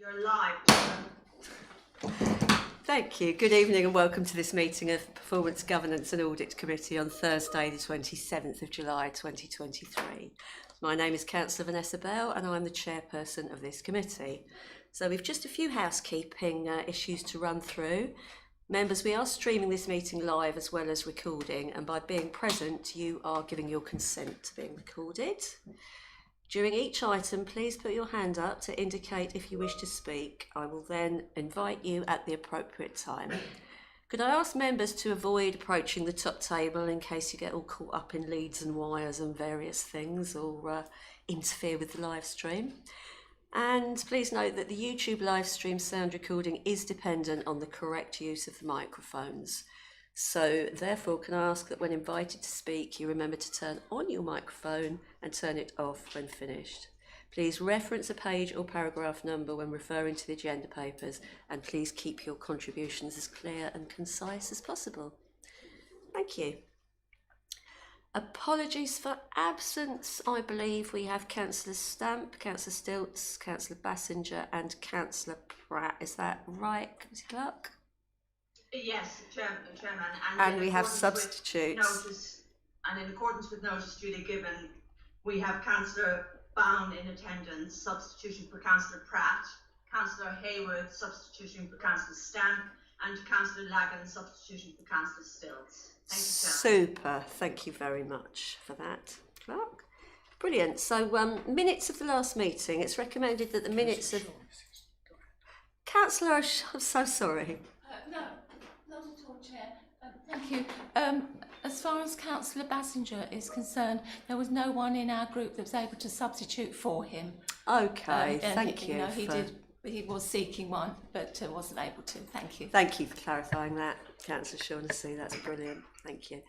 You're live. Thank you. Good evening and welcome to this meeting of Performance Governance and Audit Committee on Thursday the 27th of July 2023. My name is Councillor Vanessa Bell and I'm the chairperson of this committee. So we've just a few housekeeping issues to run through. Members, we are streaming this meeting live as well as recording, and by being present you are giving your consent to being recorded. During each item, please put your hand up to indicate if you wish to speak. I will then invite you at the appropriate time. Could I ask members to avoid approaching the top table in case you get all caught up in leads and wires and various things, or interfere with the live stream? And please note that the YouTube live stream sound recording is dependent on the correct use of the microphones. So therefore, can I ask that when invited to speak, you remember to turn on your microphone and turn it off when finished. Please reference a page or paragraph number when referring to the agenda papers, and please keep your contributions as clear and concise as possible. Thank you. Apologies for absence. I believe we have Councillor Stamp, Councillor Stilts, Councillor Bassinger and Councillor Pratt. Is that right, Committee Clerk? Yes, Chairman. And we have substitutes. In accordance with notice duly given, we have Councillor Bown in attendance, substitution for Councillor Pratt, Councillor Haywood substitution for Councillor Stamp, and Councillor Lagan substitution for Councillor Stilts. Thank you, Chairman. Super. Thank you very much for that, Clerk. Brilliant. So minutes of the last meeting. It's recommended that the minutes of... Councillor, I'm so sorry. No, not at all, Chair. Thank you. As far as Councillor Bassinger is concerned, there was no one in our group that was able to substitute for him. Okay, thank you. He was seeking one, but wasn't able to. Thank you. Thank you for clarifying that, Councillor Shaughnessy. That's brilliant. Thank you.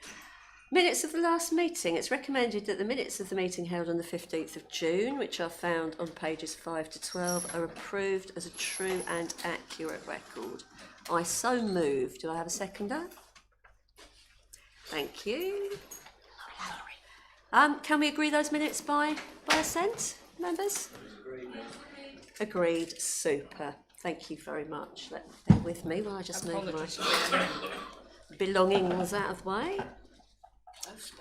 Minutes of the last meeting. It's recommended that the minutes of the meeting held on the 15th of June, which are found on pages 5 to 12, are approved as a true and accurate record. I so move. Do I have a seconder? Thank you. Can we agree those minutes by assent, members? Agreed. Super. Thank you very much. Bear with me while I just move my belongings out of the way.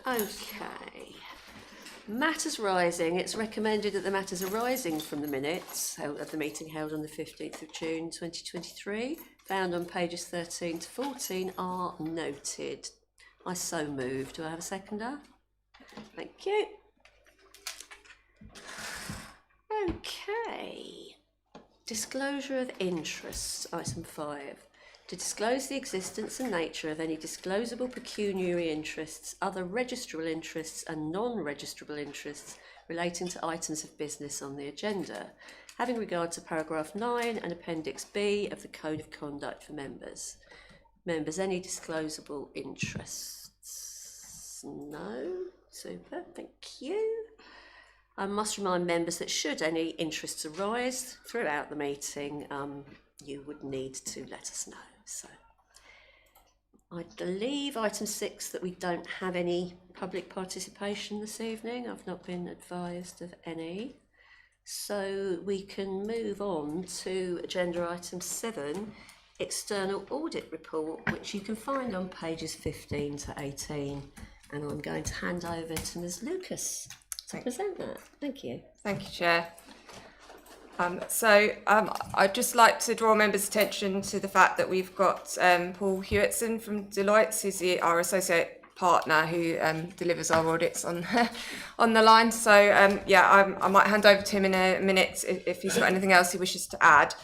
Okay. Matters rising. It's recommended that the matters arising from the minutes of the meeting held on the 15th of June 2023, found on pages 13 to 14, are noted. I so move. Do I have a seconder? Thank you. Okay. Disclosure of interests, item 5. To disclose the existence and nature of any disclosable pecuniary interests, other registrable interests and non-registrable interests relating to items of business on the agenda, having regard to paragraph 9 and appendix B of the Code of Conduct for members. Members, any disclosable interests? No? Super, thank you. I must remind members that should any interests arise throughout the meeting, you would need to let us know. So, I believe item 6 that we don't have any public participation this evening. I've not been advised of any. So we can move on to agenda item 7, external audit report, which you can find on pages 15 to 18. And I'm going to hand over to Ms. Lucas to present that. Thank you. Thank you, Chair. I'd just like to draw members' attention to the fact that we've got Paul Hewitson from Deloitte, who's our associate partner who delivers our audits on the line. So I might hand over to him in a minute if he's got anything else he wishes to add.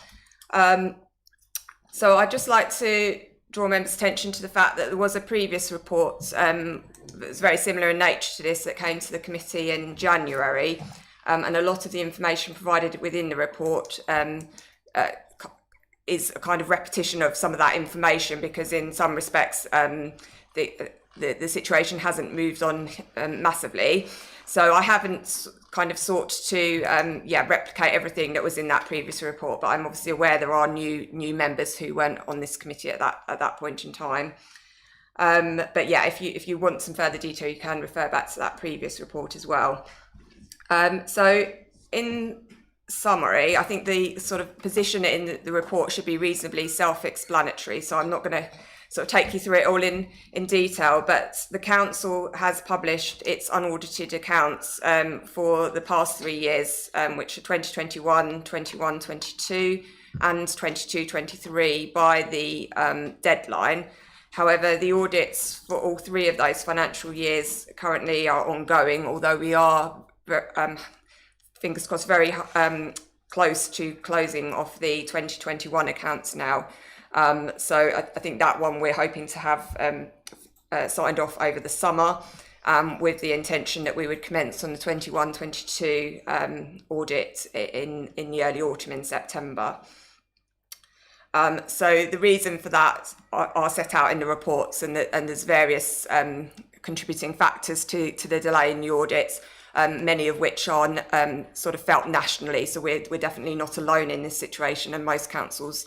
So I'd just like to draw members' attention to the fact that there was a previous report that was very similar in nature to this that came to the committee in January. And a lot of the information provided within the report is a kind of repetition of some of that information, because in some respects the situation hasn't moved on massively. So I haven't kind of sought to replicate everything that was in that previous report, but I'm obviously aware there are new members who weren't on this committee at that point in time. But yeah, if you want some further detail, you can refer back to that previous report as well. So in summary, I think the sort of position in the report should be reasonably self-explanatory. So I'm not going to sort of take you through it all in detail, but the council has published its unaudited accounts for the past 3 years, which are 2021, 21-22 and 22-23 by the deadline. However, the audits for all 3 of those financial years currently are ongoing, although we are, fingers crossed, very close to closing off the 2021 accounts now. So I think that one we're hoping to have signed off over the summer, with the intention that we would commence on the 21-22 audit in the early autumn in September. So the reason for that are set out in the reports, and there's various contributing factors to the delay in the audits, many of which are sort of felt nationally. So we're definitely not alone in this situation, and most councils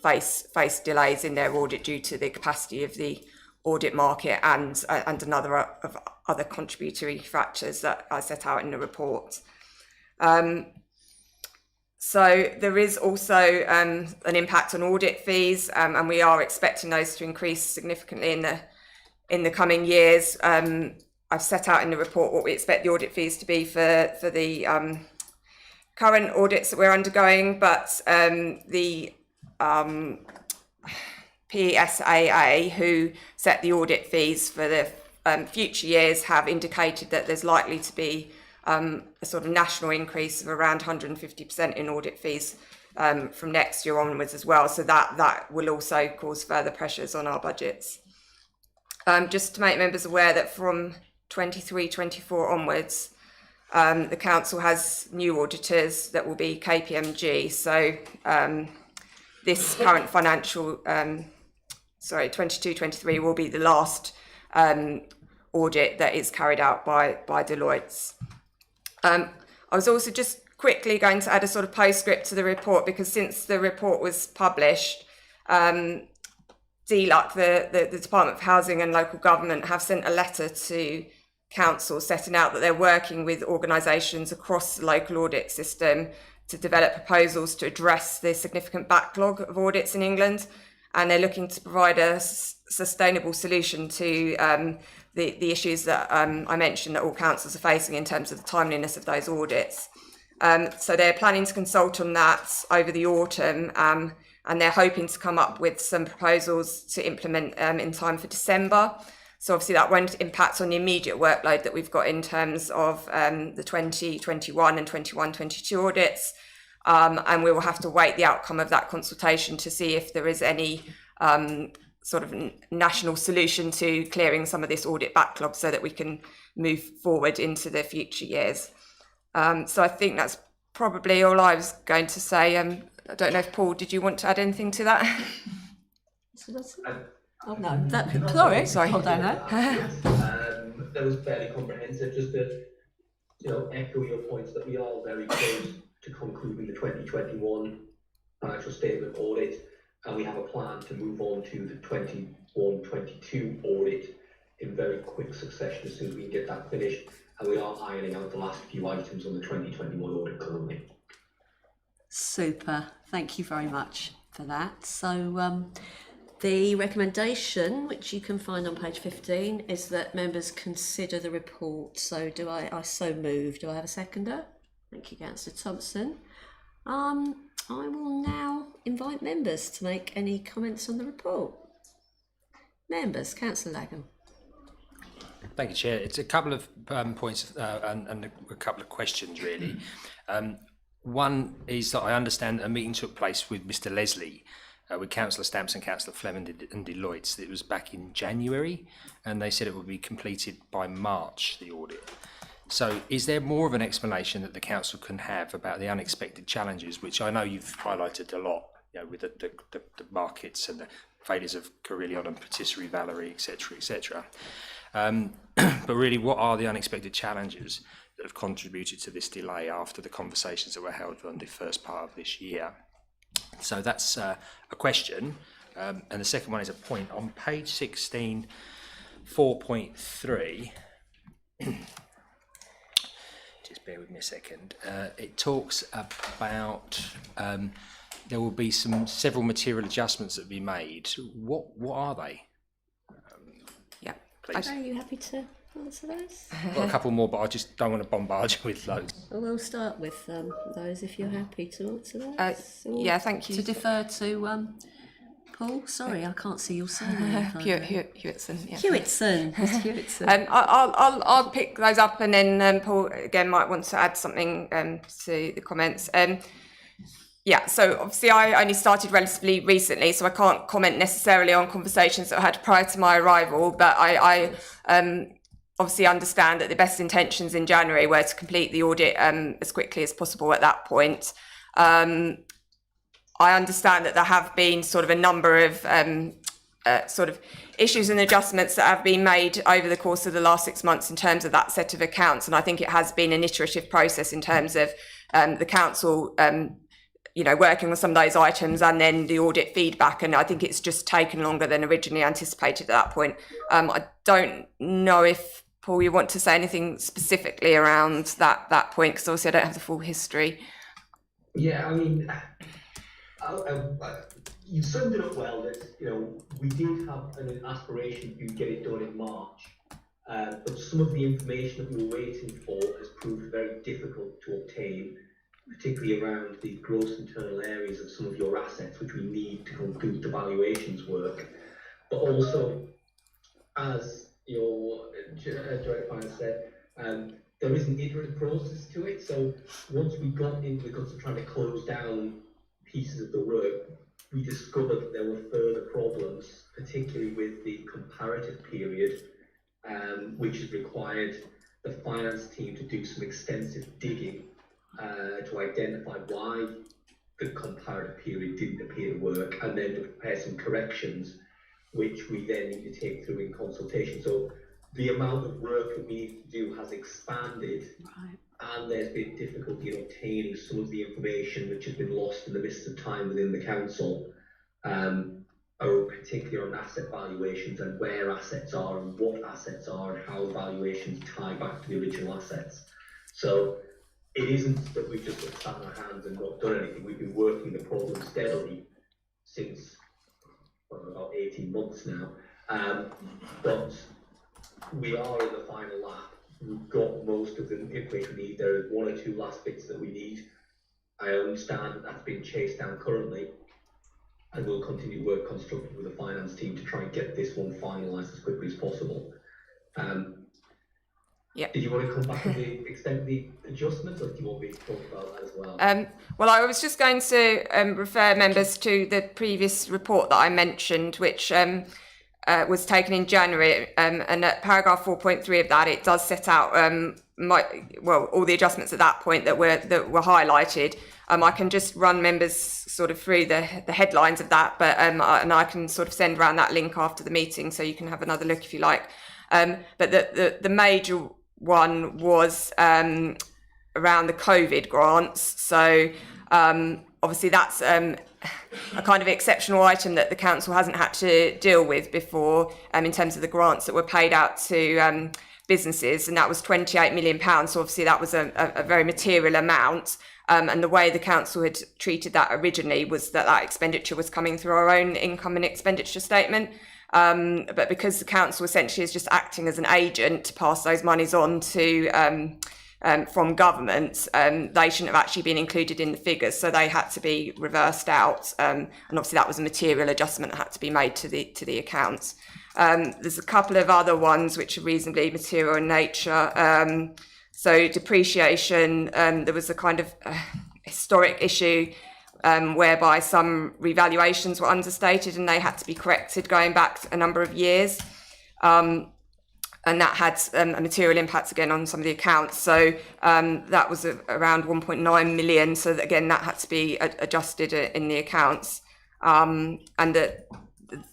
face delays in their audit due to the capacity of the audit market and another of other contributory factors that are set out in the report. So there is also an impact on audit fees, and we are expecting those to increase significantly in the coming years. I've set out in the report what we expect the audit fees to be for the current audits that we're undergoing, but the PSAA, who set the audit fees for the future years, have indicated that there's likely to be a sort of national increase of around 150% in audit fees from next year onwards as well. So that will also cause further pressures on our budgets. Just to make members aware that from 23-24 onwards, the council has new auditors that will be KPMG. So this current financial, 22-23 will be the last audit that is carried out by Deloitte. I was also just quickly going to add a sort of postscript to the report, because since the report was published, DLUC, the Department of Housing and Local Government, have sent a letter to council setting out that they're working with organisations across the local audit system to develop proposals to address the significant backlog of audits in England, and they're looking to provide a sustainable solution to the issues that I mentioned that all councils are facing in terms of the timeliness of those audits. So they're planning to consult on that over the autumn, and they're hoping to come up with some proposals to implement in time for December. So obviously that won't impact on the immediate workload that we've got in terms of the 2021 and 21-22 audits. And we will have to wait the outcome of that consultation to see if there is any sort of national solution to clearing some of this audit backlog so that we can move forward into the future years. So I think that's probably all I was going to say. I don't know if Paul, did you want to add anything to that? Oh no, sorry. Hold on. That was fairly comprehensive. Just to echo your points that we are very close to concluding the 2021 financial statement audit, and we have a plan to move on to the 21-22 audit in very quick succession as soon as we can get that finished, and we are ironing out the last few items on the 2021 audit currently. Super, thank you very much for that. So the recommendation, which you can find on page 15, is that members consider the report. So I so move. Do I have a seconder? Thank you, Councillor Thompson. I will now invite members to make any comments on the report. Members, Councillor Lagan. Thank you, Chair. It's a couple of points and a couple of questions, really. One is that I understand a meeting took place with Mr. Leslie, with Councillor Stamps and Councillor Fleming and Deloitte. It was back in January, and they said it would be completed by March, the audit. So is there more of an explanation that the council can have about the unexpected challenges, which I know you've highlighted a lot, with the markets and the failures of Carillion and Patisserie Valerie, etc. But really, what are the unexpected challenges that have contributed to this delay after the conversations that were held on the first part of this year? So that's a question. And the second one is a point. On page 16, 4.3, just bear with me a second. It talks about there will be several material adjustments that will be made. What are they? Yeah. Please. Are you happy to answer those? I've got a couple more, but I just don't want to bombard you with loads. Well, we'll start with those if you're happy to answer those. Or Yeah, thank you. To defer to Paul. Sorry, I can't see your surname. Hewitson. Yeah. Hewitson. Mr. Hewitson. I'll pick those up, and then Paul again might want to add something to the comments. Yeah, so obviously I only started relatively recently, so I can't comment necessarily on conversations that I had prior to my arrival, but I obviously understand that the best intentions in January were to complete the audit as quickly as possible at that point. I understand that there have been sort of a number of sort of issues and adjustments that have been made over the course of the last 6 months in terms of that set of accounts, and I think it has been an iterative process in terms of the council working on some of those items and then the audit feedback, and I think it's just taken longer than originally anticipated at that point. I don't know if, Paul, you want to say anything specifically around that point, because obviously I don't have the full history. Yeah, I mean, you summed it up well, that, we did have an aspiration to get it done in March, but some of the information that we were waiting for has proved very difficult to obtain, particularly around the gross internal areas of some of your assets, which we need to conclude the valuations work. But also, as your Director of Finance said, there is an iterative process to it. So once we got into the guts of trying to close down pieces of the work, we discovered that there were further problems, particularly with the comparative period, which has required the finance team to do some extensive digging to identify why the comparative period didn't appear to work, and then to prepare some corrections, which we then need to take through in consultation. So the amount of work that we need to do has expanded, right, and there's been difficulty in obtaining some of the information which has been lost in the midst of time within the council, particularly on asset valuations and where assets are and what assets are and how valuations tie back to the original assets. So it isn't that we've just sat on our hands and not done anything. We've been working the problem steadily since about 18 months now, but we are in the final lap. We've got most of the information we need. There are one or two last bits that we need. I understand that that's being chased down currently, and we'll continue to work constructively with the finance team to try and get this one finalised as quickly as possible. Yeah. Did you want to come back to the extent of the adjustments, or do you want me to talk about that as well? Well, I was just going to refer members to the previous report that I mentioned, which was taken in January, and at paragraph 4.3 of that, it does set out all the adjustments at that point that were highlighted. I can just run members sort of through the headlines of that, but and I can sort of send around that link after the meeting, so you can have another look if you like. But the major one was around the COVID grants. So obviously that's a kind of exceptional item that the council hasn't had to deal with before, in terms of the grants that were paid out to businesses, and that was £28 million. So obviously that was a very material amount. And the way the council had treated that originally was that expenditure was coming through our own income and expenditure statement. But because the council essentially is just acting as an agent to pass those monies on to from government, they shouldn't have actually been included in the figures, so they had to be reversed out. And obviously that was a material adjustment that had to be made to the accounts. There's a couple of other ones which are reasonably material in nature. So depreciation, there was a kind of historic issue whereby some revaluations were understated and they had to be corrected going back a number of years. And that had a material impact again on some of the accounts. So that was around 1.9 million. So that, again, that had to be adjusted in the accounts. And the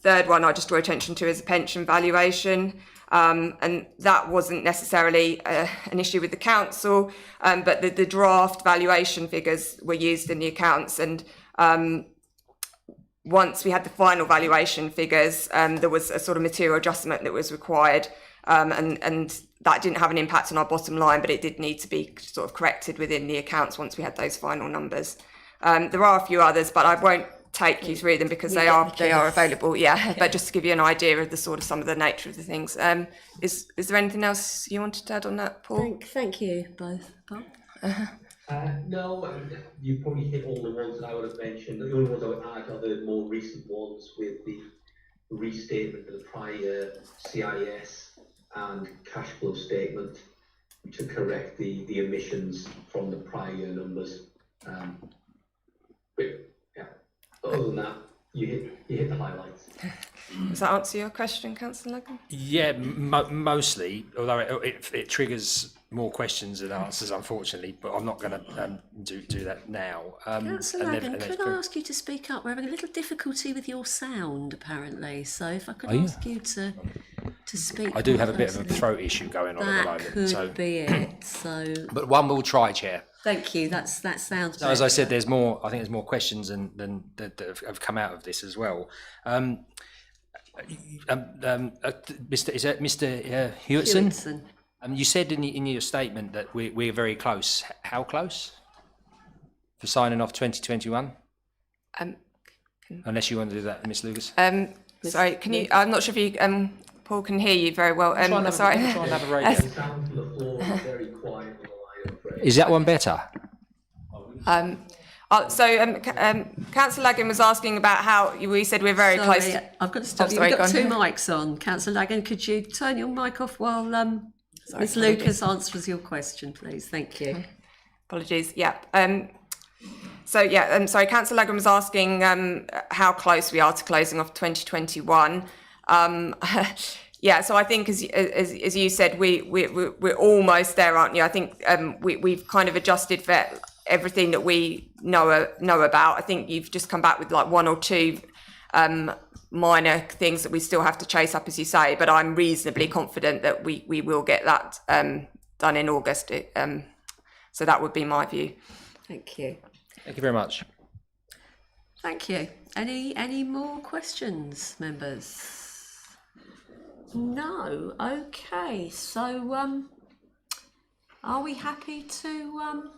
third one I just draw attention to is a pension valuation. And that wasn't necessarily an issue with the council, but the draft valuation figures were used in the accounts. And once we had the final valuation figures, there was a sort of material adjustment that was required. and that didn't have an impact on our bottom line, but it did need to be sort of corrected within the accounts once we had those final numbers. There are a few others, but I won't take you through them because they are available. Yeah, but just to give you an idea of the sort of some of the nature of the things. Is there anything else you wanted to add on that, Paul? Thank you both. Paul? No, you probably hit all the ones that I would have mentioned. The only ones I would add are the more recent ones with the restatement of the prior CIS and cash flow statement to correct the emissions from the prior year numbers. But yeah, other than that, you hit the highlights. Does that answer your question, Councillor Leggan? Yeah, mostly, although it triggers more questions than answers, unfortunately, but I'm not going to do that now. Councillor Leggan, could I ask you to speak up? We're having a little difficulty with your sound, apparently, so if I could ask you to speak. I do have a bit of a throat issue going on at the moment. That could be it, so... But one will try, Chair. Thank you, that sounds better. As I said, there's more. I think there's more questions than that have come out of this as well. Mr. Is that Mr. Hewitson? You said in your statement that we're very close. How close? For signing off 2021? Unless you want to do that, Ms. Lucas. Sorry, can you? I'm not sure if you, Paul, can hear you very well. Sorry. The sound from the floor is very quiet. Is that one better? Councillor Leggan was asking about how we said we're very close. I've got to stop you. You've got two mics on. Councillor Leggan, could you turn your mic off while Ms. Lucas answers your question, please? Thank you. Apologies. Yeah. Sorry, Councillor Leggan was asking how close we are to closing off 2021. Yeah, so I think as you said, we're almost there, aren't you? I think we've kind of adjusted for everything that we know about. I think you've just come back with like one or two minor things that we still have to chase up, as you say. But I'm reasonably confident that we will get that done in August. So that would be my view. Thank you. Thank you very much. Thank you. Any more questions, members? No. Okay. So, are we happy to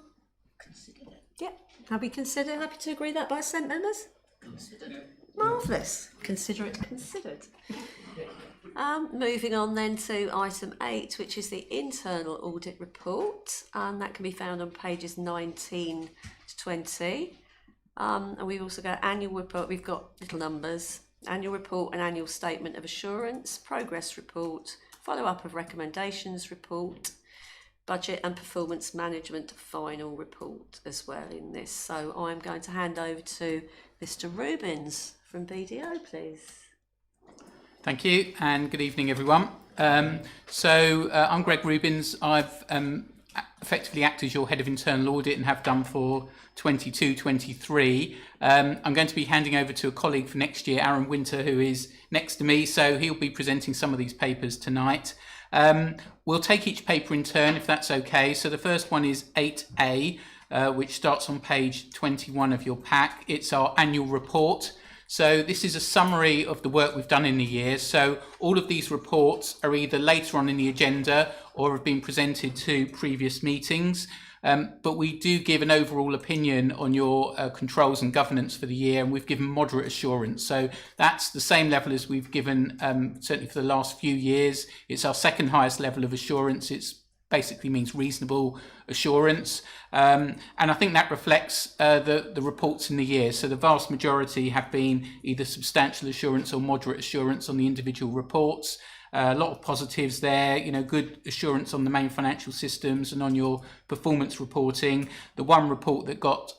consider it? Yeah. Happy to agree that by assent, members? Consider. Marvellous. Consider it considered. Moving on then to item 8, which is the internal audit report, and that can be found on pages 19 to 20. And we've also got annual report. We've got little numbers. Annual report and annual statement of assurance, progress report, follow-up of recommendations report, budget and performance management final report as well in this. So I'm going to hand over to Mr. Rubins from BDO, please. Thank you and good evening, everyone. I'm Greg Rubins. I've effectively act as your head of internal audit and have done for 22-23. I'm going to be handing over to a colleague for next year, Aaron Winter, who is next to me, so he'll be presenting some of these papers tonight. We'll take each paper in turn, if that's okay. So the first one is 8A, which starts on page 21 of your pack. It's our annual report. So this is a summary of the work we've done in the year. So all of these reports are either later on in the agenda or have been presented to previous meetings. But we do give an overall opinion on your controls and governance for the year, and we've given moderate assurance. So that's the same level as we've given certainly for the last few years. It's our second highest level of assurance. It's basically means reasonable assurance. And I think that reflects the reports in the year. So the vast majority have been either substantial assurance or moderate assurance on the individual reports. A lot of positives there, good assurance on the main financial systems and on your performance reporting. The one report that got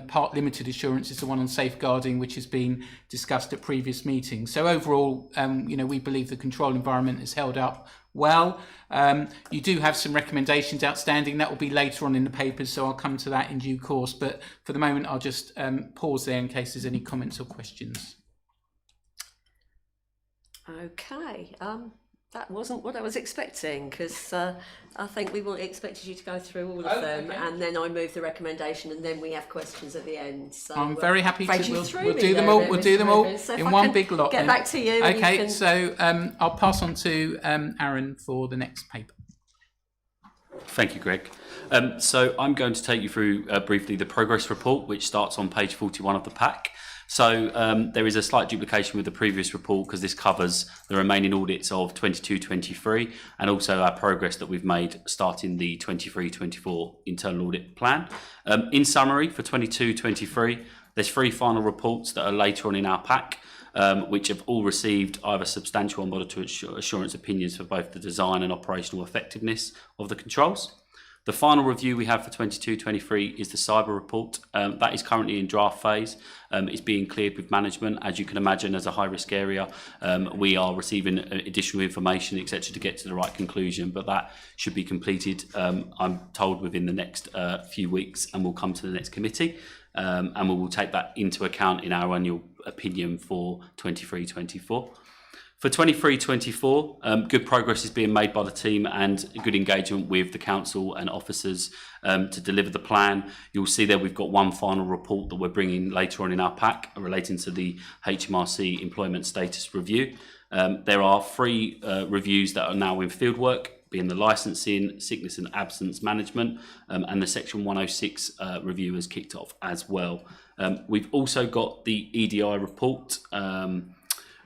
part limited assurance is the one on safeguarding, which has been discussed at previous meetings. So overall, we believe the control environment is held up well. You do have some recommendations outstanding. That will be later on in the papers, so I'll come to that in due course. But for the moment, I'll just pause there in case there's any comments or questions. Okay. That wasn't what I was expecting, because I think we expected you to go through all of them, okay. and then I move the recommendation, and then we have questions at the end. So I'm very happy afraid to. you We'll threw me do them there all. then, We'll Mr. do them all Rubin. So if in I one can big lot. Get then. back to you. and you Okay, can- so I'll pass on to Aaron for the next paper. Thank you, Greg. So I'm going to take you through briefly the progress report, which starts on page 41 of the pack. So there is a slight duplication with the previous report because this covers the remaining audits of 22-23 and also our progress that we've made starting the 23-24 internal audit plan. In summary, for 22-23, there's 3 final reports that are later on in our pack, which have all received either substantial or moderate assurance opinions for both the design and operational effectiveness of the controls. The final review we have for 22-23 is the cyber report. That is currently in draft phase. It's being cleared with management. As you can imagine, as a high-risk area, we are receiving additional information, etc., to get to the right conclusion. But that should be completed, I'm told, within the next few weeks, and will come to the next committee. And we will take that into account in our annual opinion for 23-24. For 23-24, good progress is being made by the team and good engagement with the council and officers to deliver the plan. You'll see there we've got one final report that we're bringing later on in our pack relating to the HMRC employment status review. There are 3 reviews that are now in fieldwork, being the licensing, sickness and absence management, and the Section 106 review has kicked off as well. We've also got the EDI report.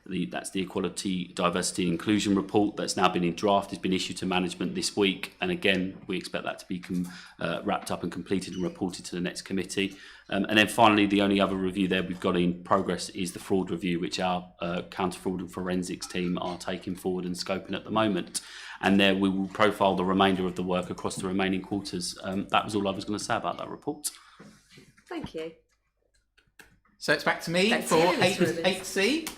That's the Equality, Diversity and Inclusion report that's now been in draft. It's been issued to management this week. And again, we expect that to be wrapped up and completed and reported to the next committee. And then finally, the only other review there we've got in progress is the fraud review, which our counter-fraud and forensics team are taking forward and scoping at the moment. And there we will profile the remainder of the work across the remaining quarters. That was all I was going to say about that report. Thank you. So it's back to me Back to for you, Mr. Rubin. 8C.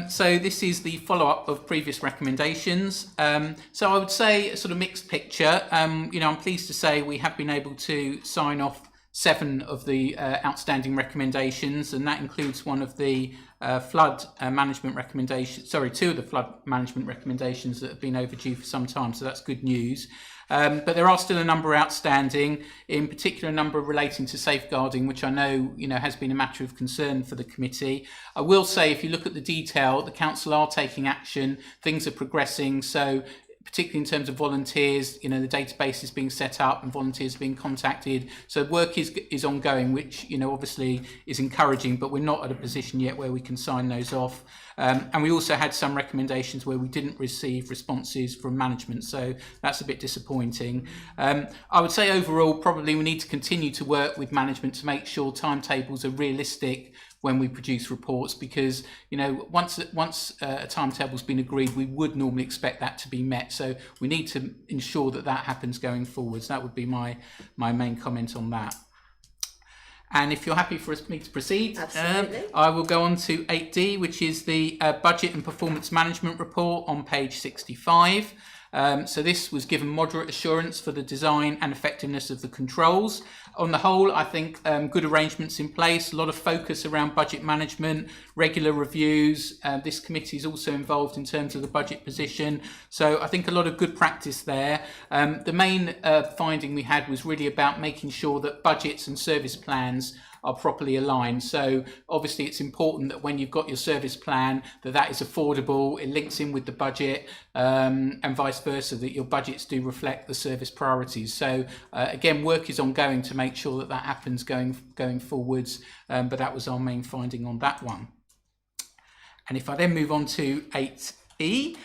So this is the follow-up of previous recommendations. So I would say a sort of mixed picture. I'm pleased to say we have been able to sign off 7 of the outstanding recommendations, and that includes one of the flood management recommendations. 2 of the flood management recommendations that have been overdue for some time. So that's good news. But there are still a number outstanding, in particular a number relating to safeguarding, which I know has been a matter of concern for the committee. I will say, if you look at the detail, the council are taking action, things are progressing. So particularly in terms of volunteers, the database is being set up and volunteers are being contacted. So work is ongoing, which obviously is encouraging, but we're not at a position yet where we can sign those off. And we also had some recommendations where we didn't receive responses from management, so that's a bit disappointing. I would say overall, probably we need to continue to work with management to make sure timetables are realistic when we produce reports, because once a timetable's been agreed, we would normally expect that to be met. So we need to ensure that happens going forwards. That would be my main comment on that. And if you're happy for me to proceed, I will go on to 8D, which is the Budget and Performance Management Report on page 65. So this was given moderate assurance for the design and effectiveness of the controls. On the whole, I think good arrangements in place, a lot of focus around budget management, regular reviews. This committee is also involved in terms of the budget position. So I think a lot of good practice there. The main finding we had was really about making sure that budgets and service plans are properly aligned. So obviously it's important that when you've got your service plan, that is affordable, it links in with the budget, and vice versa, that your budgets do reflect the service priorities. So again, work is ongoing to make sure that happens going forwards, but that was our main finding on that one. And if I then move on to 8E,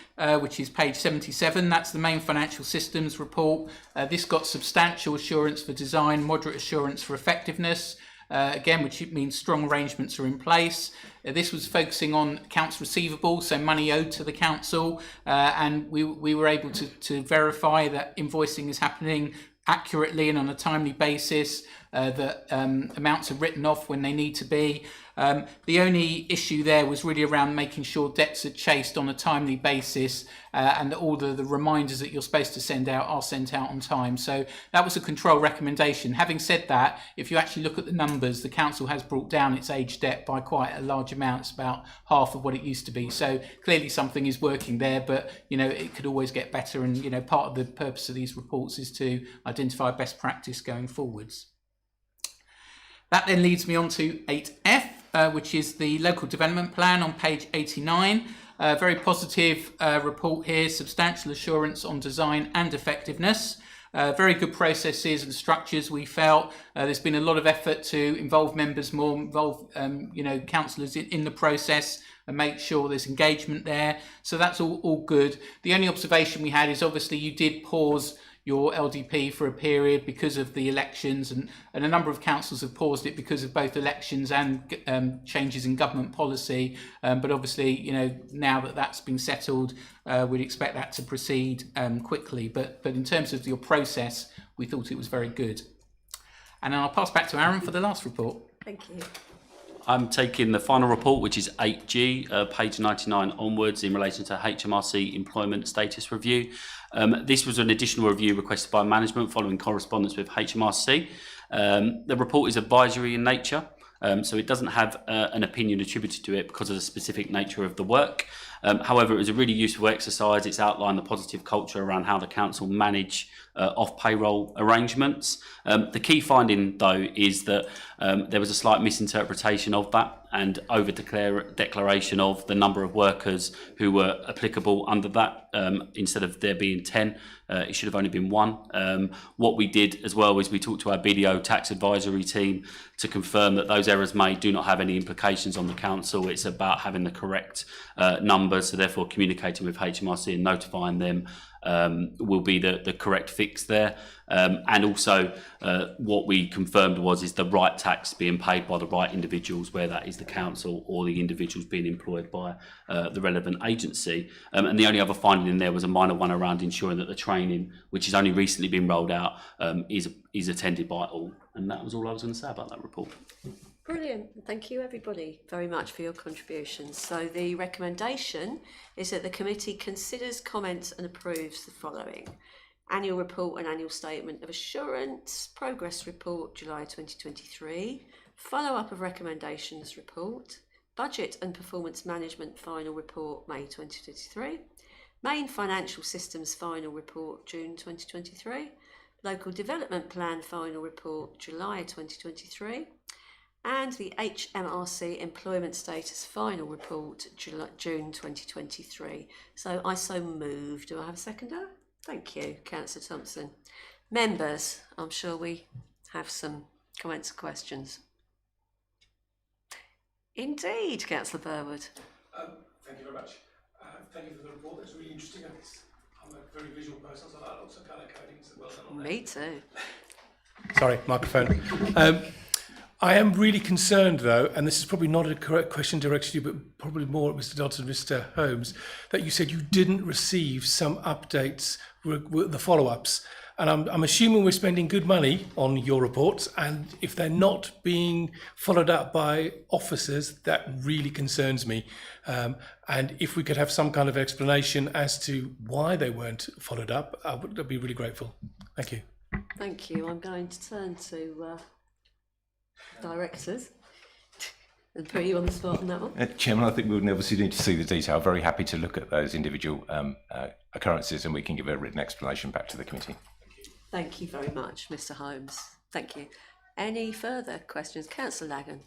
which is page 77, that's the main financial systems report. This got substantial assurance for design, moderate assurance for effectiveness, again, which means strong arrangements are in place. This was focusing on accounts receivable, so money owed to the council, and we were able to verify that invoicing is happening accurately and on a timely basis. that amounts are written off when they need to be. The only issue there was really around making sure debts are chased on a timely basis and that all the reminders that you're supposed to send out are sent out on time. So that was a control recommendation. Having said that, if you actually look at the numbers, the council has brought down its aged debt by quite a large amount. It's about half of what it used to be. So clearly something is working there, but it could always get better. And part of the purpose of these reports is to identify best practice going forwards. That then leads me on to 8F, which is the local development plan on page 89. Very positive report here, substantial assurance on design and effectiveness. Very good processes and structures, we felt. There's been a lot of effort to involve members more, involve councillors in the process and make sure there's engagement there. So that's all good. The only observation we had is obviously you did pause your LDP for a period because of the elections, and a number of councils have paused it because of both elections and changes in government policy. But obviously, now that that's been settled, we'd expect that to proceed quickly. But in terms of your process, we thought it was very good. And I'll pass back to Aaron for the last report. Thank you. I'm taking the final report, which is 8G, page 99 onwards, in relation to HMRC employment status review. This was an additional review requested by management following correspondence with HMRC. The report is advisory in nature, so it doesn't have an opinion attributed to it because of the specific nature of the work. However, it was a really useful exercise. It's outlined the positive culture around how the council manage off-payroll arrangements. The key finding, though, is that there was a slight misinterpretation of that and over-declaration of the number of workers who were applicable under that. Instead of there being 10, it should have only been 1. What we did as well is we talked to our BDO tax advisory team to confirm that those errors made do not have any implications on the council. It's about having the correct numbers, so therefore communicating with HMRC and notifying them will be the correct fix there. And also what we confirmed is the right tax being paid by the right individuals, where that is the council or the individuals being employed by the relevant agency. And the only other finding in there was a minor one around ensuring that the training, which has only recently been rolled out, is attended by all. And that was all I was going to say about that report. Brilliant. Thank you everybody very much for your contributions. So the recommendation is that the committee considers, comments and approves the following: annual report and annual statement of assurance, progress report July 2023, follow-up of recommendations report, budget and performance management final report May 2023, main financial systems final report June 2023, local development plan final report July 2023, and the HMRC employment status final report June 2023. So I so move. Do I have a seconder? Thank you, Councillor Thompson. Members, I'm sure we have some comments and questions. Indeed, Councillor Burwood. Thank you very much. Thank you for the report. It's really interesting. I'm a very visual person, so I like lots of colour coding. So well done on that. Me too. Sorry, microphone. I am really concerned, though, and this is probably not a correct question directed to you, but probably more at Mr. Dodson and Mr. Holmes, that you said you didn't receive some updates with the follow-ups. And I'm assuming we're spending good money on your reports, and if they're not being followed up by officers, that really concerns me. And if we could have some kind of explanation as to why they weren't followed up, I'd be really grateful. Thank you. Thank you. I'm going to turn to directors and put you on the spot on that one. Chairman, I think we would obviously need to see the detail. Very happy to look at those individual occurrences, and we can give a written explanation back to the committee. Thank you very much, Mr. Holmes. Thank you. Any further questions? Councillor Lagan.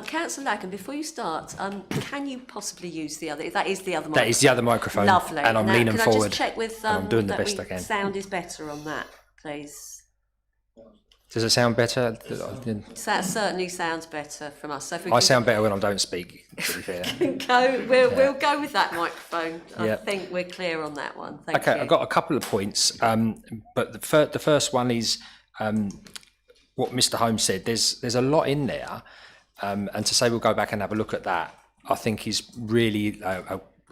Councillor Lagan, before you start, can you possibly use the other? That is the other microphone. That is the other microphone. Lovely. And I'm leaning forward. Can I just check with I'm doing the best I can. Sound is better on that, please. Does it sound better? That certainly sounds better from us. So if we I sound better when I don't speak, to be fair. We'll go with that microphone. Yeah. I think we're clear on that one. Thank Okay, you. I've got a couple of points, but the first one is what Mr. Holmes said. There's a lot in there, and to say we'll go back and have a look at that, I think is really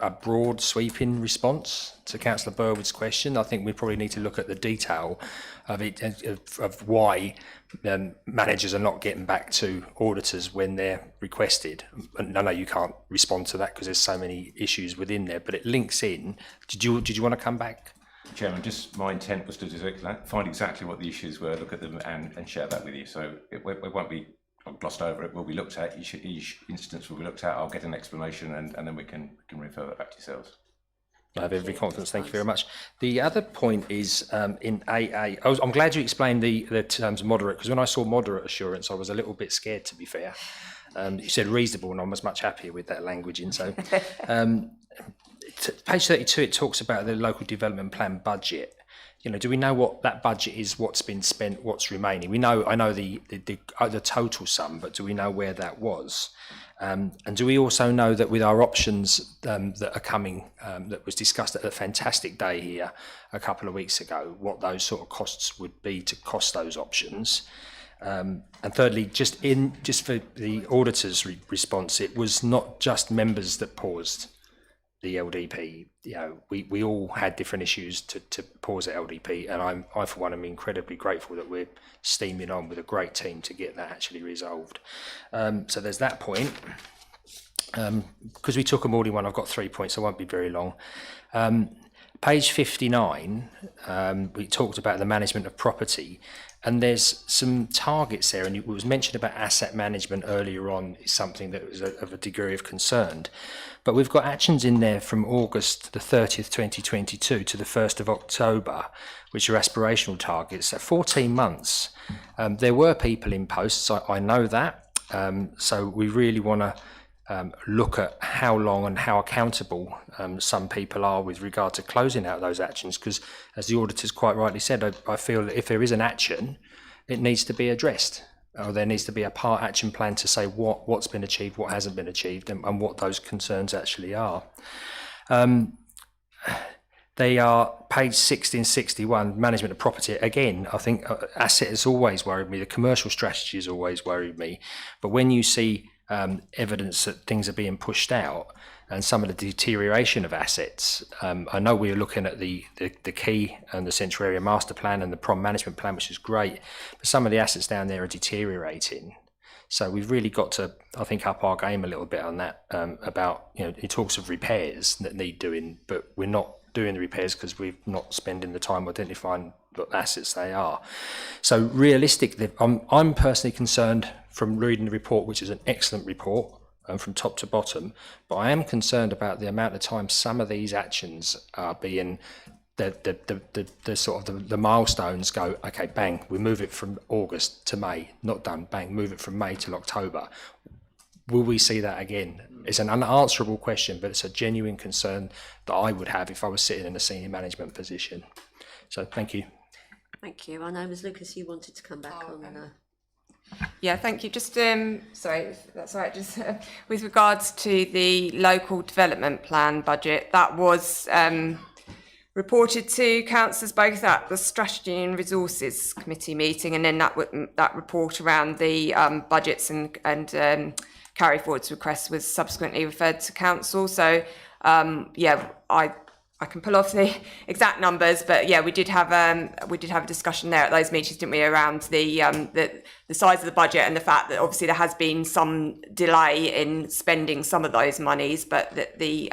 a broad sweeping response to Councillor Burwood's question. I think we probably need to look at the detail of it, of why managers are not getting back to auditors when they're requested. And I know you can't respond to that because there's so many issues within there, but it links in. Did you want to come back? Chairman, just my intent was to find exactly what the issues were, look at them and share that with you. So it won't be glossed over, it will be looked at, each instance will be looked at, I'll get an explanation and then we can refer that back to yourselves. I have every confidence, thank you very much. The other point is in AA, I'm glad you explained the terms moderate, because when I saw moderate assurance I was a little bit scared, to be fair. You said reasonable and I was much happier with that language in. So page 32, it talks about the local development plan budget. You know, do we know what that budget is, what's been spent, what's remaining? I know the total sum, but do we know where that was? And do we also know that with our options that are coming, that was discussed at a fantastic day here a couple of weeks ago, what those sort of costs would be to cost those options? And thirdly, just for the auditor's response, it was not just members that paused the LDP. You know, we all had different issues to pause the LDP, and I for one am incredibly grateful that we're steaming on with a great team to get that actually resolved. So there's that point. Because we took a morning one, I've got 3 points, so I won't be very long. Page 59, we talked about the management of property, and there's some targets there, and it was mentioned about asset management earlier on, is something that was of a degree of concern. But we've got actions in there from August the 30th, 2022 to the 1st of October, which are aspirational targets. So 14 months. There were people in posts, I know that. So we really want to look at how long and how accountable some people are with regard to closing out those actions, because as the auditors quite rightly said, I feel that if there is an action, it needs to be addressed, or there needs to be a part action plan to say what's been achieved, what hasn't been achieved, and what those concerns actually are. They are page 60 and 61, management of property. Again, I think asset has always worried me, the commercial strategy has always worried me, but when you see evidence that things are being pushed out and some of the deterioration of assets. I know we're looking at the key and the central area master plan and the prom management plan, which is great, but some of the assets down there are deteriorating. So we've really got to, I think, up our game a little bit on that, about, you know, it talks of repairs that need doing, but we're not doing the repairs because we're not spending the time identifying what assets they are. So realistically, I'm personally concerned from reading the report, which is an excellent report from top to bottom, but I am concerned about the amount of time some of these actions are being, the sort of the milestones go, okay, bang, we move it from August to May, not done, bang, move it from May till October. Will we see that again? It's an unanswerable question, but it's a genuine concern that I would have if I was sitting in a senior management position. So thank you. Thank you. I know, Ms Lucas, you wanted to come back on. Yeah, thank you. Just, sorry, if that's all right, just with regards to the local development plan budget, that was reported to councillors both at the Strategy and Resources Committee meeting, and then that report around the budgets and carry forwards requests was subsequently referred to council. So yeah, I can pull off the exact numbers, but yeah, we did have a discussion there at those meetings, didn't we, around the size of the budget and the fact that obviously there has been some delay in spending some of those monies, but that the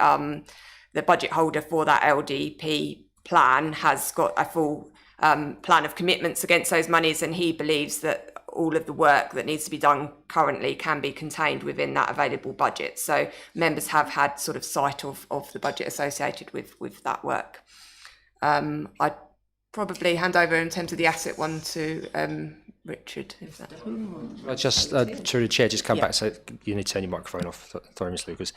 budget holder for that LDP plan has got a full plan of commitments against those monies, and he believes that all of the work that needs to be done currently can be contained within that available budget. So members have had sort of sight of the budget associated with that work. I'd probably hand over in terms of the asset one to Richard. If that... I just, through the chair, just come back, so you need to turn your microphone off. Sorry, Ms Lucas.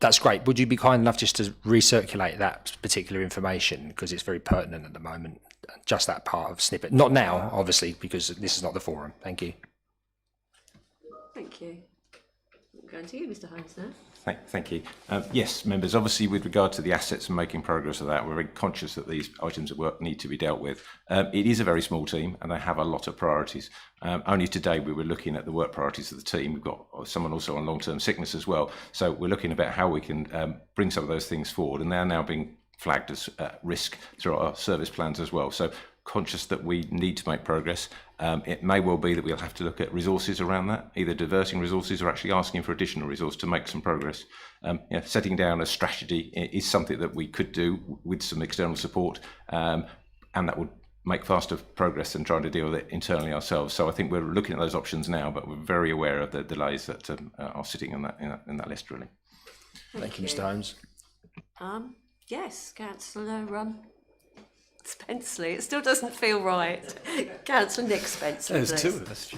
That's great. Would you be kind enough just to recirculate that particular information, because it's very pertinent at the moment? Just that part of snippet. Not now, obviously, because this is not the forum. Thank you. Thank you. Going to you, Mr. Holmes, now. Thank you. Yes, members, obviously with regard to the assets and making progress of that, we're very conscious that these items of work need to be dealt with. It is a very small team and they have a lot of priorities. Only today we were looking at the work priorities of the team. We've got someone also on long-term sickness as well. So we're looking about how we can bring some of those things forward, and they're now being flagged as risk through our service plans as well. So conscious that we need to make progress. It may well be that we'll have to look at resources around that, either diverting resources or actually asking for additional resource to make some progress. Setting down a strategy is something that we could do with some external support, and that would make faster progress than trying to deal with it internally ourselves. So I think we're looking at those options now, but we're very aware of the delays that are sitting in that list, really. Thank you, Mr. Holmes. Yes, Councillor Spenceley. It still doesn't feel right. Councillor Nick Spenceley, There's two of us.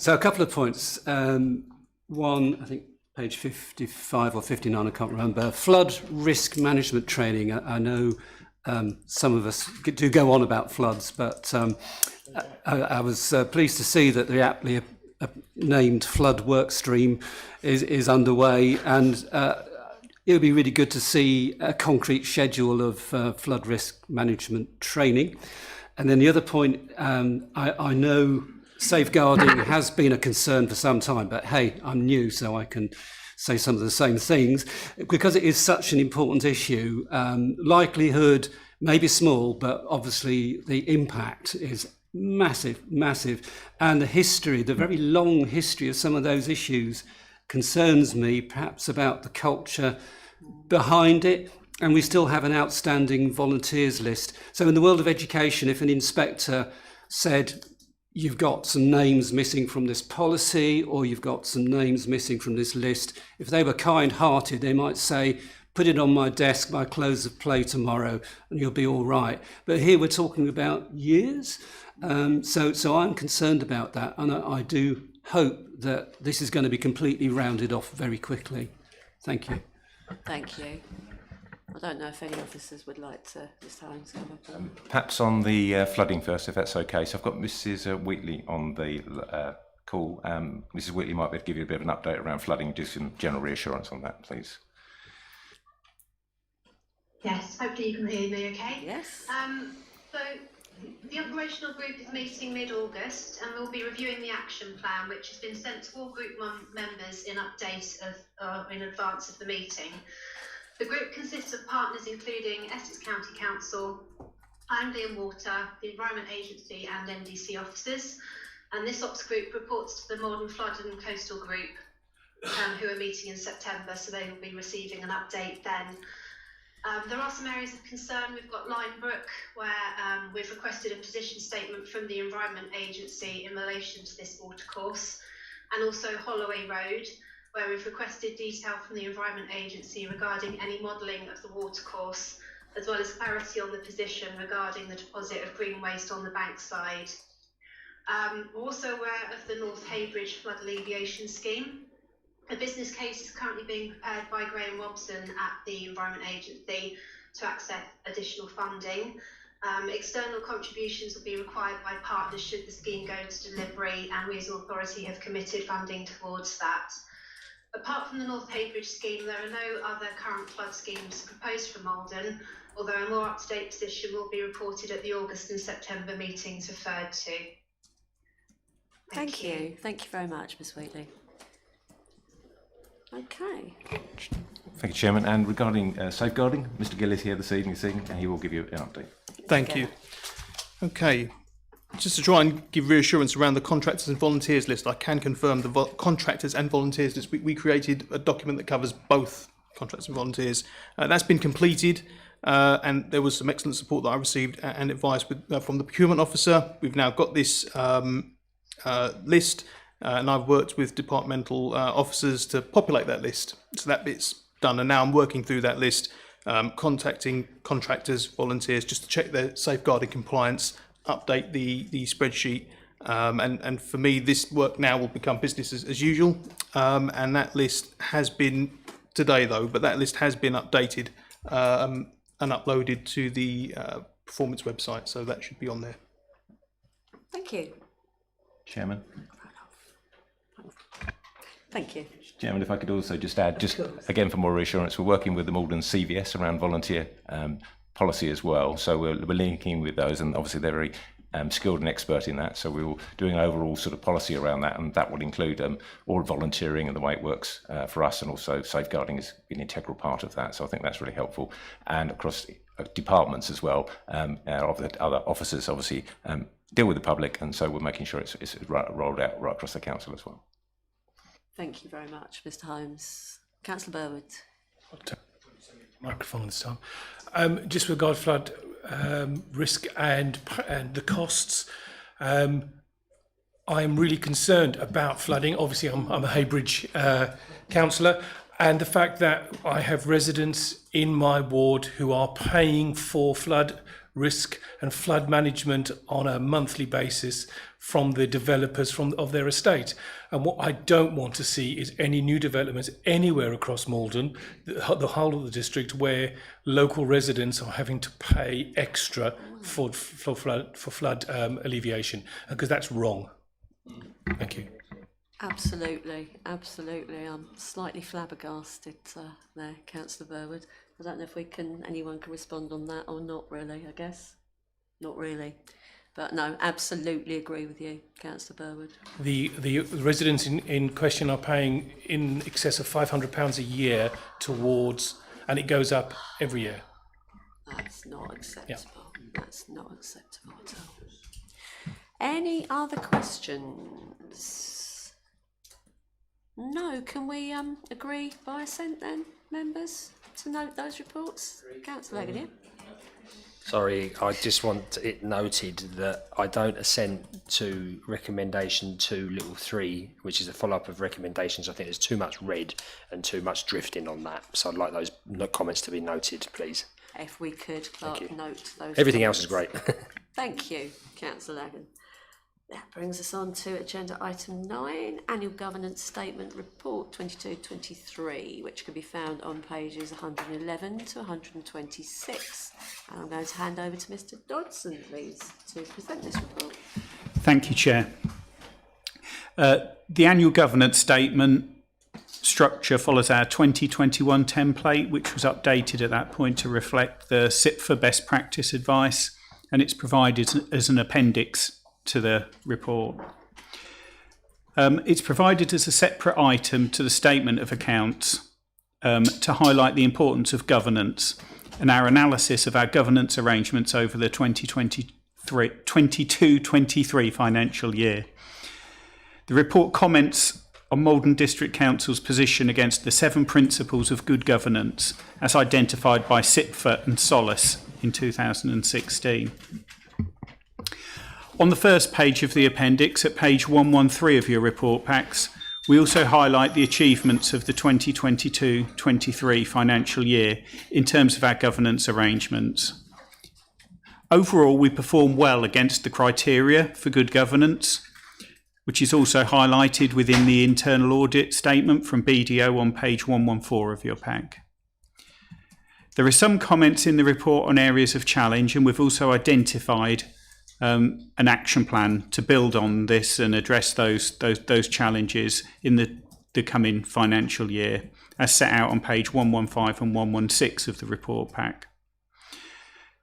So a couple of points. One, I think page 55 or 59, I can't remember. Flood risk management training. I know some of us do go on about floods, but I was pleased to see that the aptly named flood work stream is underway, and it would be really good to see a concrete schedule of flood risk management training. And then the other point, I know safeguarding has been a concern for some time, but hey, I'm new, so I can say some of the same things. Because it is such an important issue, likelihood may be small, but obviously the impact is massive. And the history, the very long history of some of those issues concerns me, perhaps about the culture behind it, and we still have an outstanding volunteers list. So in the world of education, if an inspector said, you've got some names missing from this policy, or you've got some names missing from this list, if they were kind-hearted, they might say, put it on my desk by close of play tomorrow and you'll be all right. But here we're talking about years. So I'm concerned about that, and I do hope that this is going to be completely rounded off very quickly. Thank you. Thank you. I don't know if any officers would like to, Mr. Holmes, come up. Perhaps on the flooding first, if that's okay. So I've got Mrs. Wheatley on the call. Mrs. Wheatley might be able to give you a bit of an update around flooding, do some general reassurance on that, please. Yes, hopefully you can hear me okay. Yes. So the operational group is meeting mid-August, and we'll be reviewing the action plan, which has been sent to all group members in update of in advance of the meeting. The group consists of partners including Essex County Council, Hindley and Water, the Environment Agency and NDC officers, and this ops group reports to the Maldon Flood and Coastal Group, who are meeting in September, so they will be receiving an update then. There are some areas of concern. We've got Linebrook, where we've requested a position statement from the Environment Agency in relation to this watercourse, and also Holloway Road, where we've requested detail from the Environment Agency regarding any modelling of the watercourse, as well as clarity on the position regarding the deposit of green waste on the bankside. We're also aware of the North Haybridge Flood Alleviation Scheme. A business case is currently being prepared by Graham Robson at the Environment Agency to access additional funding. External contributions will be required by partners should the scheme go to delivery, and we as an authority have committed funding towards that. Apart from the North Haybridge scheme, there are no other current flood schemes proposed for Maldon, although a more up-to-date position will be reported at the August and September meetings referred to. Thank you. Thank you very much, Ms. Wheatley. Okay. Thank you, Chairman. And regarding safeguarding, Mr. Gill is here this evening, and he will give you an update. Thank you. Okay. Just to try and give reassurance around the contractors and volunteers list, I can confirm the contractors and volunteers list. We created a document that covers both contractors and volunteers. That's been completed, and there was some excellent support that I received and advice from the procurement officer. We've now got this list, and I've worked with departmental officers to populate that list. So that bit's done, and now I'm working through that list, contacting contractors, volunteers, just to check their safeguarding compliance, update the spreadsheet, and for me this work now will become business as usual, and that list has been today though, but that list has been updated and uploaded to the performance website, so that should be on there. Thank you. Chairman. Thank you. Chairman, if I could also just add, just again for more reassurance, we're working with the Maldon CVS around volunteer policy as well. So we're linking with those, and obviously they're very skilled and expert in that. So we're doing an overall sort of policy around that, and that would include all volunteering and the way it works for us, and also safeguarding is an integral part of that. So I think that's really helpful. And across departments as well, of the other officers obviously deal with the public, and so we're making sure it's rolled out right across the council as well. Thank you very much, Mr Holmes. Councillor Burwood. I'll turn the microphone this time. Just with regard to flood risk and the costs, I am really concerned about flooding. Obviously, I'm a Haybridge councillor, and the fact that I have residents in my ward who are paying for flood risk and flood management on a monthly basis from the developers of their estate. And what I don't want to see is any new developments anywhere across Maldon, the whole of the district, where local residents are having to pay extra for flood alleviation, because that's wrong. Thank you. Absolutely, absolutely. I'm slightly flabbergasted there, Councillor Burwood. I don't know if anyone can respond on that or not really, I guess. Not really. But no, absolutely agree with you, Councillor Burwood. The residents in question are paying in excess of £500 a year towards, and it goes up every year. That's not acceptable. Yeah. That's not acceptable at all. Any other questions? No, can we agree by assent then, members, to note those reports? Councillor Agnew. Sorry, I just want it noted that I don't assent to recommendation 2(3), which is a follow-up of recommendations. I think there's too much red and too much drifting on that. So I'd like those comments to be noted, please. If we could, Clark, note those. Everything comments. else is great. Thank you, Councillor Lagan. That brings us on to agenda item 9, Annual Governance Statement Report 22-23, which can be found on pages 111 to 126. And I'm going to hand over to Mr Dodson, please, to present this report. Thank you, Chair. The Annual Governance Statement structure follows our 2021 template, which was updated at that point to reflect the SIPFA best practice advice, and it's provided as an appendix to the report. It's provided as a separate item to the statement of accounts to highlight the importance of governance and our analysis of our governance arrangements over the 22-23 financial year. The report comments on Maldon District Council's position against the 7 principles of good governance as identified by SIPFA and Solace in 2016. On the first page of the appendix, at page 113 of your report packs, we also highlight the achievements of the 2022-23 financial year in terms of our governance arrangements. Overall, we perform well against the criteria for good governance, which is also highlighted within the internal audit statement from BDO on page 114 of your pack. There are some comments in the report on areas of challenge, and we've also identified an action plan to build on this and address those challenges in the coming financial year, as set out on page 115 and 116 of the report pack.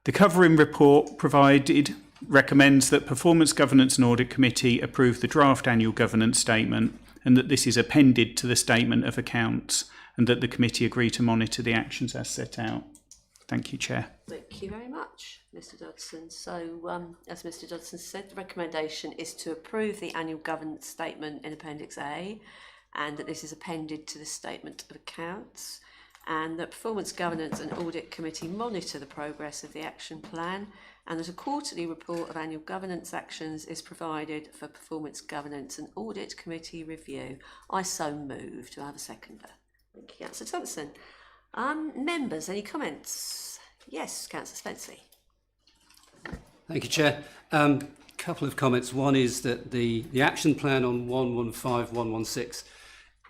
The covering report provided recommends that Performance Governance and Audit Committee approve the draft annual governance statement, and that this is appended to the statement of accounts, and that the committee agree to monitor the actions as set out. Thank you, Chair. Thank you very much, Mr Dodson. So, as Mr Dodson said, the recommendation is to approve the annual governance statement in Appendix A, and that this is appended to the statement of accounts, and that Performance Governance and Audit Committee monitor the progress of the action plan, and that a quarterly report of annual governance actions is provided for Performance Governance and Audit Committee review. I so move. Do I have a seconder? Thank you, Councillor Thompson. Members, any comments? Yes, Councillor Spencer. Thank you, Chair. Couple of comments. One is that the action plan on 115, 116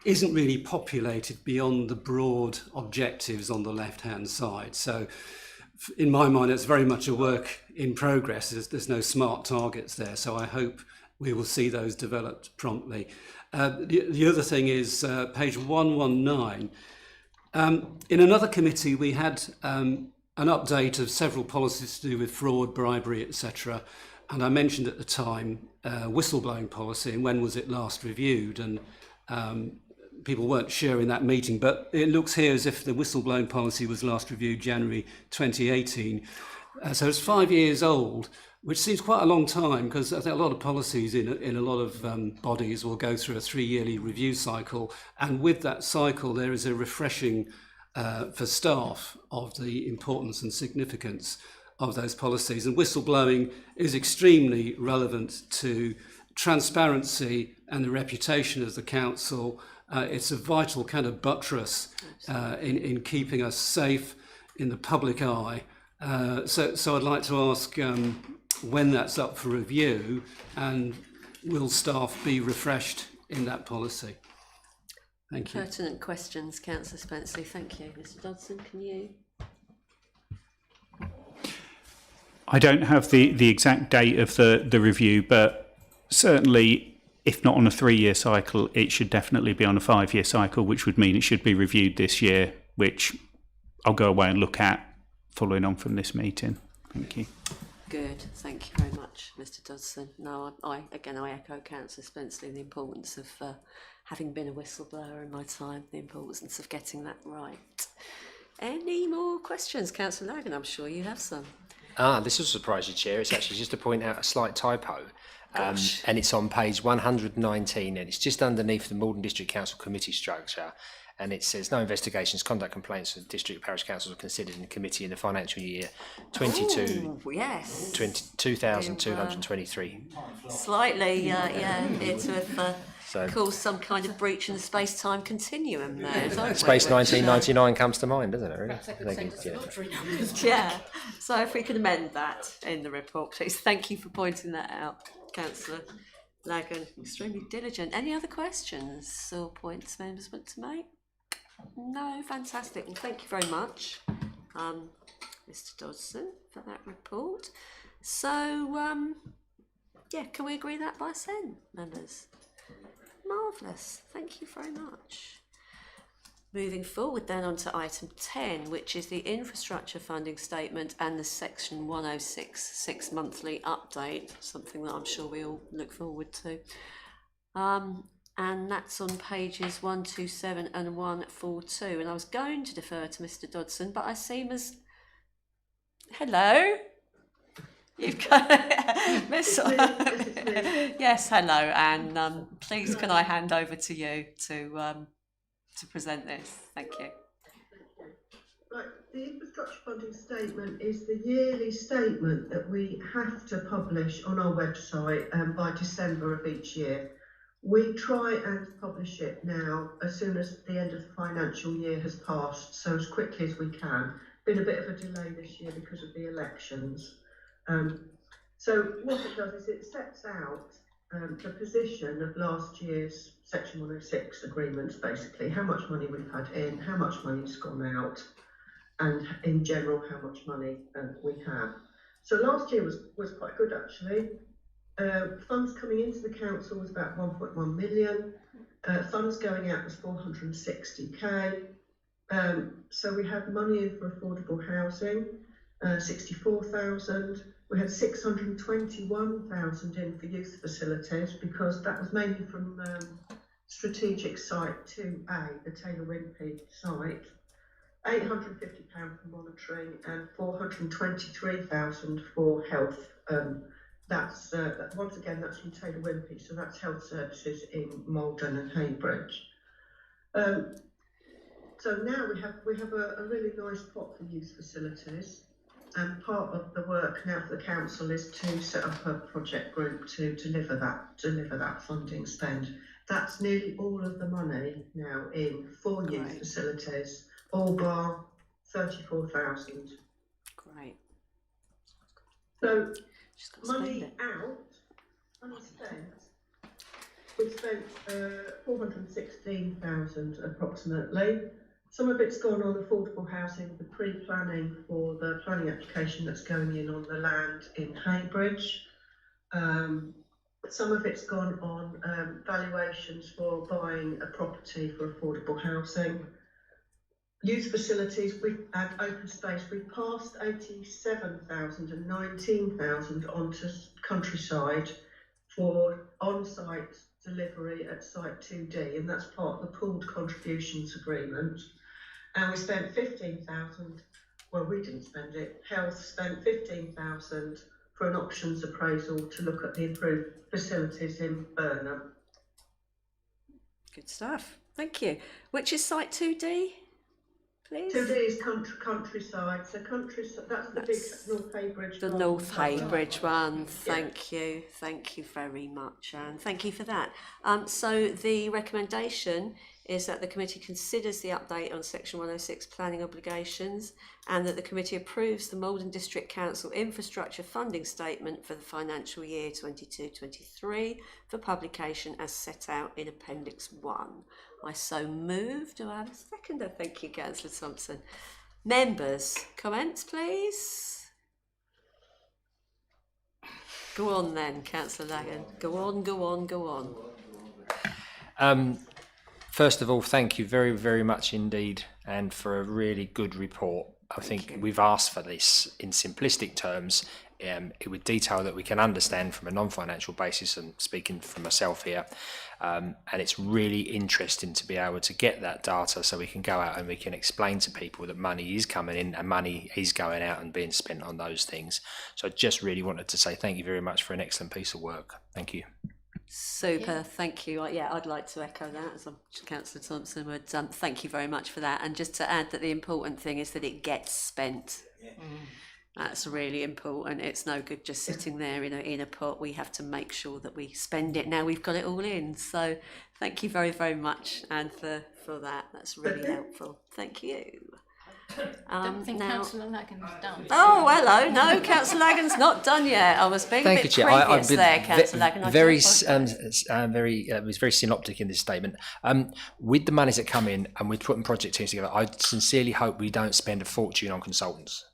isn't really populated beyond the broad objectives on the left-hand side. So in my mind, it's very much a work in progress. There's no smart targets there. So I hope we will see those developed promptly. The other thing is page 119. In another committee, we had an update of several policies to do with fraud, bribery, etc. And I mentioned at the time whistleblowing policy and when was it last reviewed. And people weren't sure in that meeting, but it looks here as if the whistleblowing policy was last reviewed January 2018. So it's 5 years old, which seems quite a long time, because I think a lot of policies in a lot of bodies will go through a 3-yearly review cycle. And with that cycle, there is a refreshing for staff of the importance and significance of those policies. And whistleblowing is extremely relevant to transparency and the reputation of the council. It's a vital kind of buttress in keeping us safe in the public eye. So I'd like to ask when that's up for review, and will staff be refreshed in that policy? Thank you. Pertinent questions, Councillor Spenceley. Thank you. Mr Dodson, can you? I don't have the exact date of the review, but certainly, if not on a 3-year cycle, it should definitely be on a 5-year cycle, which would mean it should be reviewed this year, which I'll go away and look at following on from this meeting. Thank you. Good. Thank you very much, Mr Dodson. No, I echo Councillor Spenceley, the importance of having been a whistleblower in my time, the importance of getting that right. Any more questions? Councillor Lagan, I'm sure you have some. This will surprise you, Chair. It's actually just to point out a slight typo. And it's on page 119, and it's just underneath the Maldon District Council committee structure. And it says, no investigations, conduct complaints of district parish councils are considered in the committee in the financial year 2223. Slightly, it's caused some kind of breach in the space-time continuum there. Space 1999 comes to mind, doesn't it? Really? Yeah. So if we can amend that in the report, please. Thank you for pointing that out, Councillor Lagan. Extremely diligent. Any other questions or points members want to make? No, fantastic. Well, thank you very much, Mr Dodson, for that report. So, can we agree that by assent, members? Marvellous. Thank you very much. Moving forward then on to item 10, which is the infrastructure funding statement and the section 106 6-monthly update, something that I'm sure we all look forward to. And that's on pages 127 and 142. And I was going to defer to Mr Dodson, but I see Ms. Hello? You've got Miss. Yes, hello, and please can I hand over to you to present this? Thank you. Right, the infrastructure funding statement is the yearly statement that we have to publish on our website by December of each year. We try and publish it now as soon as the end of the financial year has passed, so as quickly as we can. Been a bit of a delay this year because of the elections. So what it does is it sets out the position of last year's Section 106 agreements, basically, how much money we've had in, how much money's gone out, and in general how much money we have. So last year was quite good actually. Funds coming into the council was about 1.1 million. Funds going out was 460k. So we had money in for affordable housing, 64,000. We had 621,000 in for youth facilities, because that was mainly from strategic site 2A, the Taylor Wimpey site. £850 for monitoring and 423,000 for health. That's once again, that's from Taylor Wimpey, so that's health services in Maldon and Haybridge. So now we have a really nice pot for youth facilities, and part of the work now for the council is to set up a project group to deliver that funding spend. That's nearly all of the money now in for youth facilities, all bar 34,000. Great. So money out, money spent. We've spent 416,000 approximately. Some of it's gone on affordable housing, the pre-planning for the planning application that's going in on the land in Haybridge. some of it's gone on valuations for buying a property for affordable housing. Youth facilities, at open space, we passed 87,000 and 19,000 onto countryside for on-site delivery at site 2D, and that's part of the pooled contributions agreement. And we spent 15,000, well, we didn't spend it, Health spent 15,000 for an options appraisal to look at the improved facilities in Burnham. Good stuff. Thank you. Which is site 2D, please? 2D is countryside. So countryside, that's the big North Haybridge. The North Haybridge one. Thank you. Thank you very much, Anne. Thank you for that. So the recommendation is that the committee considers the update on section 106 planning obligations, and that the committee approves the Maldon District Council infrastructure funding statement for the financial year 22-23 for publication as set out in Appendix 1. I so move. Do I have a seconder? Thank you, Councillor Thompson. Members, comments, please? Go on then, Councillor Lagan. Go on, go on, go on. First of all, thank you very, very much indeed, and for a really good report. I think we've asked for this in simplistic terms, with detail that we can understand from a non-financial basis, and speaking for myself here, and it's really interesting to be able to get that data so we can go out and we can explain to people that money is coming in and money is going out and being spent on those things. So I just really wanted to say thank you very much for an excellent piece of work. Thank you. Super, thank you. Yeah, I'd like to echo that, as Councillor Thompson would. Thank you very much for that. And just to add that the important thing is that it gets spent. That's really important. It's no good just sitting there in a pot. We have to make sure that we spend it now we've got it all in. So thank you very, very much, Anne, for that. That's really helpful. Thank you. I don't think Councillor Lagan's done. Oh, hello. No, Councillor Lagan's not done yet. I was being a bit previous there, Councillor Lagan. It was very synoptic in this statement. With the monies that come in and we're putting project teams together, I sincerely hope we don't spend a fortune on consultants.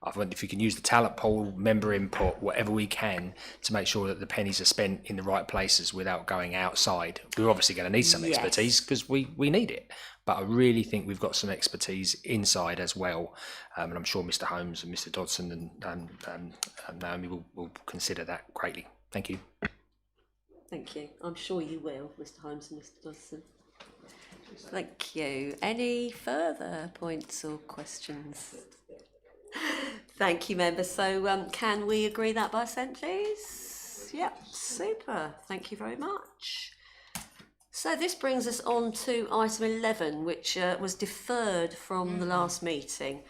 I think if we can use the talent pool, member input, whatever we can to make sure that the pennies are spent in the right places without going outside. We're obviously going to need some expertise because we need it. But I really think we've got some expertise inside as well. And I'm sure Mr. Holmes and Mr. Dodson and Naomi will consider that greatly. Thank you. Thank you. I'm sure you will, Mr. Holmes and Mr. Dodson. Thank you. Any further points or questions? Thank you, members. So can we agree that by assent, please? Yep, super. Thank you very much. So this brings us on to item 11, which was deferred from the last meeting,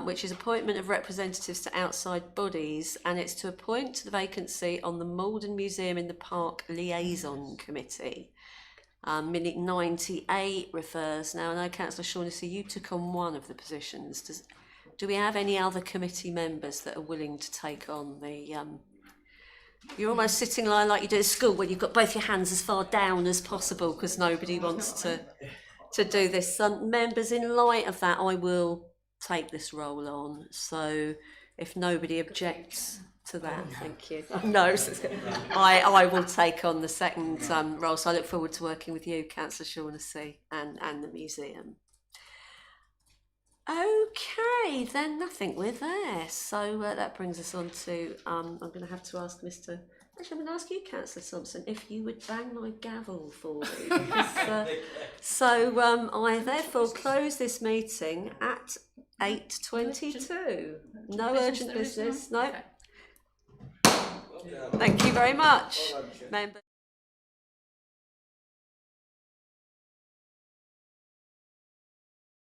which is appointment of representatives to outside bodies, and it's to appoint to the vacancy on the Maldon Museum in the Park Liaison Committee. Minute 98 refers, now I know Councillor Shaughnessy, you took on one of the positions. Do we have any other committee members that are willing to take on the... You're almost sitting like you do at school when you've got both your hands as far down as possible because nobody wants to do this. Members, in light of that, I will take this role on. So if nobody objects to that, thank you. No, I will take on the second role. So I look forward to working with you, Councillor Shaughnessy, and the museum. Okay, then nothing, we're there. So that brings us on to, I'm going to have to ask Mr. Actually, I'm going to ask you, Councillor Thompson, if you would bang my gavel for me. Because, I therefore close this meeting at 8:22. No urgent business, no. Thank you very much, members.